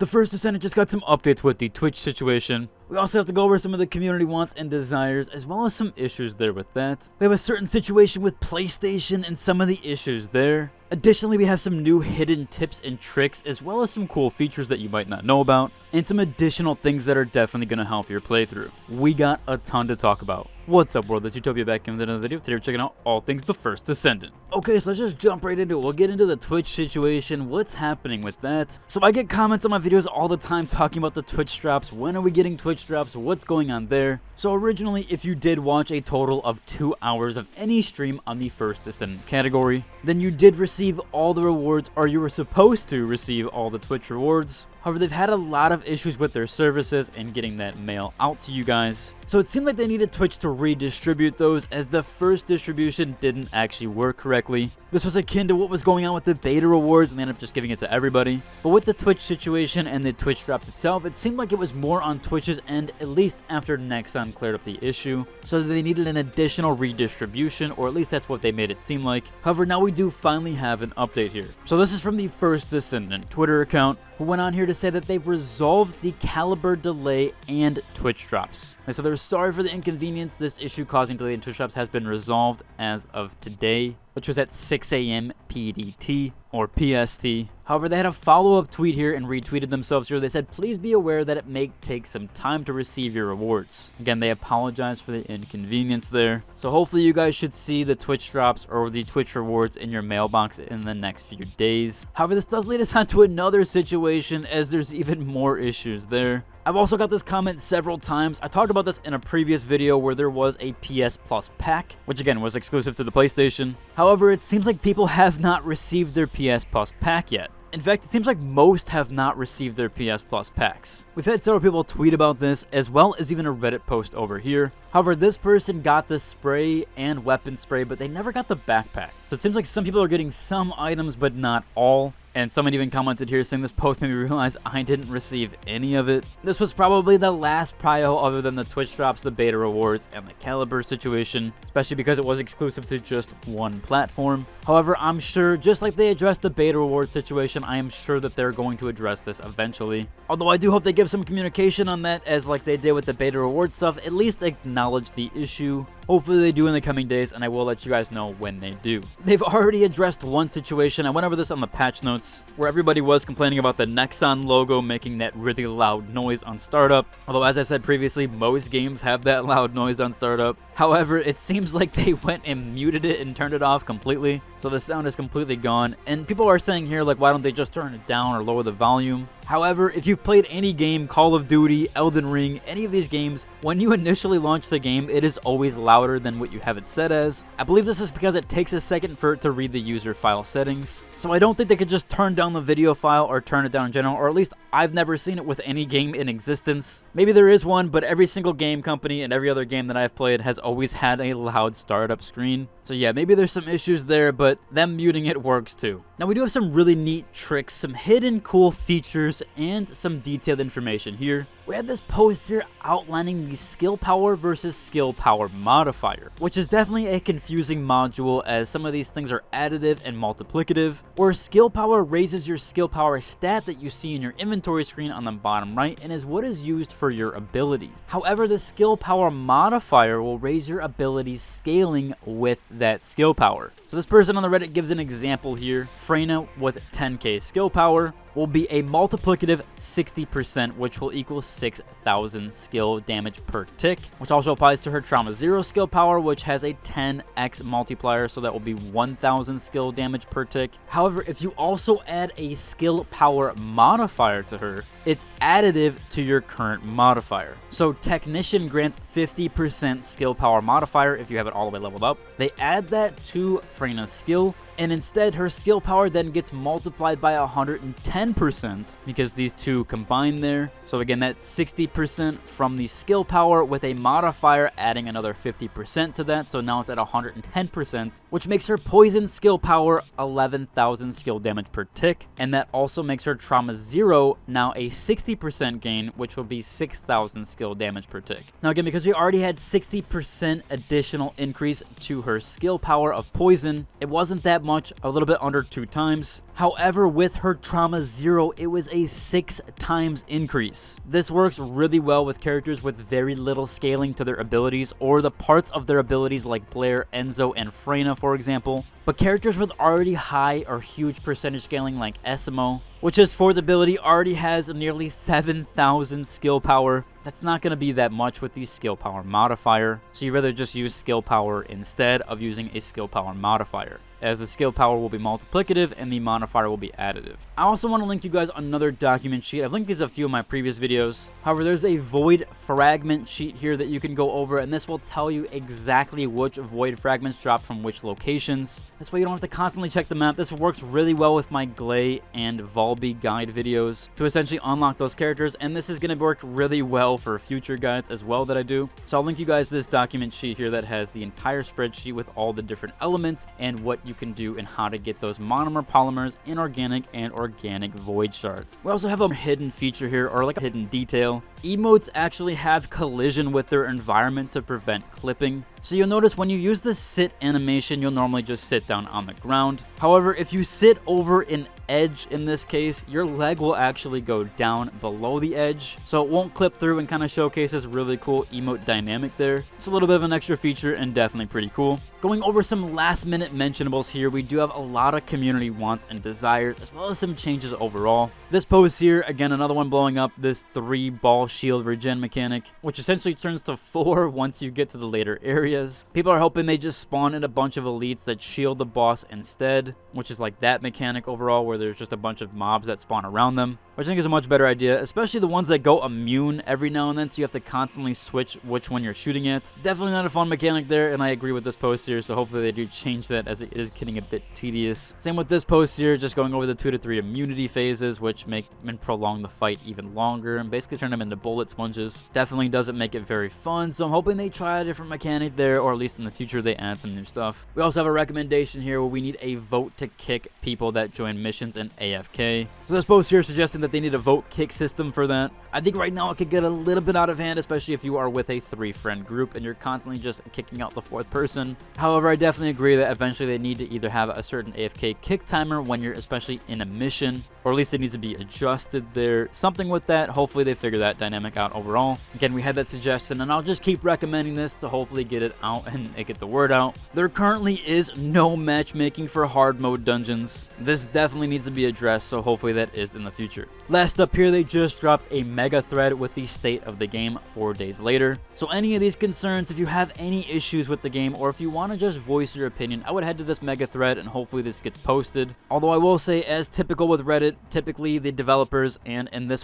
The first Descendant just got some updates with the Twitch situation. We also have to go over some of the community wants and desires, as well as some issues there with that. We have a certain situation with PlayStation and some of the issues there. Additionally, we have some new hidden tips and tricks, as well as some cool features that you might not know about, and some additional things that are definitely going to help your playthrough. We got a ton to talk about. What's up, world? It's Utopia back in with another video. Today we're checking out all things the first Descendant. Okay, so let's just jump right into it. We'll get into the Twitch situation, what's happening with that. So I get comments on my videos all the time talking about the Twitch drops. When are we getting Twitch drops? What's going on there? So originally, if you did watch a total of 2 hours of any stream on the first Descendant category, then you did receive all the rewards, or you were supposed to receive all the Twitch rewards. However, they've had a lot of issues with their services and getting that mail out to you guys. So it seemed like they needed Twitch to redistribute those, as the first distribution didn't actually work correctly. This was akin to what was going on with the beta rewards, and they ended up just giving it to everybody. But with the Twitch situation and the Twitch drops itself, it seemed like it was more on Twitch's end, at least after Nexon cleared up the issue. So they needed an additional redistribution, or at least that's what they made it seem like. However, now we do finally have an update here. So this is from the first Descendant Twitter account, who went on here to say that they've resolved the caliber delay and Twitch drops. And so they're sorry for the inconvenience. This issue causing delay in Twitch drops has been resolved as of today, which was at 6 a.m. PDT or PST. However, they had a follow-up tweet here and retweeted themselves here. They said, please be aware that it may take some time to receive your rewards. Again, they apologize for the inconvenience there. So hopefully you guys should see the Twitch drops or the Twitch rewards in your mailbox in the next few days. However, this does lead us on to another situation, as there's even more issues there. I've also got this comment several times. I talked about this in a previous video where there was a PS Plus pack, which again was exclusive to the PlayStation. However, it seems like people have not received their PS Plus pack yet. In fact, it seems like most have not received their PS Plus packs. We've had several people tweet about this, as well as even a Reddit post over here. However, this person got the spray and weapon spray, but they never got the backpack. So it seems like some people are getting some items, but not all. And someone even commented here saying this post made me realize I didn't receive any of it. This was probably the last prio other than the Twitch drops, the beta rewards, and the caliber situation, especially because it was exclusive to just one platform. However, I'm sure, just like they addressed the beta reward situation, I am sure that they're going to address this eventually. Although I do hope they give some communication on that, as like they did with the beta reward stuff, at least acknowledge the issue. Hopefully they do in the coming days, and I will let you guys know when they do. They've already addressed one situation. I went over this on the patch notes, where everybody was complaining about the Nexon logo making that really loud noise on startup. Although, as I said previously, most games have that loud noise on startup. However, it seems like they went and muted it and turned it off completely, so the sound is completely gone. And people are saying here, like, why don't they just turn it down or lower the volume? However, if you've played any game, Call of Duty, Elden Ring, any of these games, when you initially launch the game, it is always louder than what you have it set as. I believe this is because it takes a second for it to read the user file settings. So I don't think they could just turn down the video file or turn it down in general, or at least I've never seen it with any game in existence. Maybe there is one, but every single game company and every other game that I've played has always had a loud startup screen. So yeah, maybe there's some issues there, but them muting it works too. Now we do have some really neat tricks, some hidden cool features, and some detailed information here. We had this post here outlining the skill power versus skill power modifier, which is definitely a confusing module, as some of these things are additive and multiplicative, where skill power raises your skill power stat that you see in your inventory screen on the bottom right and is what is used for your abilities. However, the skill power modifier will raise your abilities scaling with that skill power. So this person on the Reddit gives an example here. Freyna with 10k skill power will be a multiplicative 60%, which will equal 6,000 skill damage per tick, which also applies to her Trauma 0 skill power, which has a 10x multiplier, so that will be 1,000 skill damage per tick. However, if you also add a skill power modifier to her, it's additive to your current modifier. So Technician grants 50% skill power modifier if you have it all the way leveled up. They add that to Freyna's skill, and instead her skill power then gets multiplied by 110% because these two combine there. So again, that's 60% from the skill power with a modifier adding another 50% to that, so now it's at 110%, which makes her poison skill power 11,000 skill damage per tick, and that also makes her Trauma 0 now a 60% gain, which will be 6,000 skill damage per tick. Now again, because we already had 60% additional increase to her skill power of poison, it wasn't that that much, a little bit under 2 times. However, with her trauma 0, it was a 6 times increase. This works really well with characters with very little scaling to their abilities, or the parts of their abilities like Blair, Enzo, and Freyna, for example. But characters with already high or huge percentage scaling like Esimo, which his 4th ability already has nearly 7,000 skill power. That's not going to be that much with the skill power modifier, so you'd rather just use skill power instead of using a skill power modifier, as the skill power will be multiplicative and the modifier will be additive. I also want to link you guys another document sheet. I've linked these in a few of my previous videos. However, there's a void fragment sheet here that you can go over, and this will tell you exactly which void fragments drop from which locations. This way you don't have to constantly check the map. This works really well with my Glay and Volby guide videos to essentially unlock those characters, and this is going to work really well for future guides as well that I do. So I'll link you guys this document sheet here that has the entire spreadsheet with all the different elements and what you can do and how to get those monomer polymers, inorganic and organic void shards. We also have a hidden feature here, or like a hidden detail. Emotes actually have collision with their environment to prevent clipping. So you'll notice when you use the sit animation, you'll normally just sit down on the ground. However, if you sit over an edge in this case, your leg will actually go down below the edge, so it won't clip through and kind of showcases really cool emote dynamic there. It's a little bit of an extra feature and definitely pretty cool. Going over some last minute mentionables here, we do have a lot of community wants and desires, as well as some changes overall. This pose here, again, another one blowing up, this 3-ball shield regen mechanic, which essentially turns to 4 once you get to the later areas. People are hoping they just spawn in a bunch of elites that shield the boss instead, which is like that mechanic overall, where there's just a bunch of mobs that spawn around them, which I think is a much better idea, especially the ones that go immune every now and then, so you have to constantly switch which one you're shooting at. Definitely not a fun mechanic there, and I agree with this post here, so hopefully they do change that, as it is getting a bit tedious. Same with this post here, just going over the 2 to 3 immunity phases, which make and prolong the fight even longer and basically turn them into bullet sponges. Definitely doesn't make it very fun, so I'm hoping they try a different mechanic there, or at least in the future they add some new stuff. We also have a recommendation here where we need a vote to kick people that join missions in AFK. So this post here is suggesting that they need a vote kick system for that. I think right now it could get a little bit out of hand, especially if you are with a 3-friend group and you're constantly just kicking out the 4th person. However, I definitely agree that eventually they need to either have a certain AFK kick timer when you're especially in a mission, or at least it needs to be adjusted there. Something with that. Hopefully they figure that dynamic out overall. Again, we had that suggestion, and I'll just keep recommending this to hopefully get it out and get the word out. There currently is no matchmaking for hard mode dungeons. This definitely needs to be addressed, so hopefully that is in the future. Last up here, they just dropped a mega thread with the state of the game 4 days later. So any of these concerns, if you have any issues with the game, or if you want to just voice your opinion, I would head to this mega thread and hopefully this gets posted. Although I will say, as typical with Reddit, typically the developers, and in this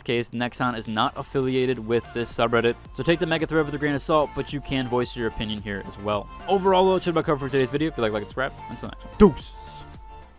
case, Nexon is not affiliated with this subreddit. So take the mega thread with a grain of salt, but you can voice your opinion here as well. Overall, though, it should be covered for today's video. If you like and subscribe, until next time. Deuce!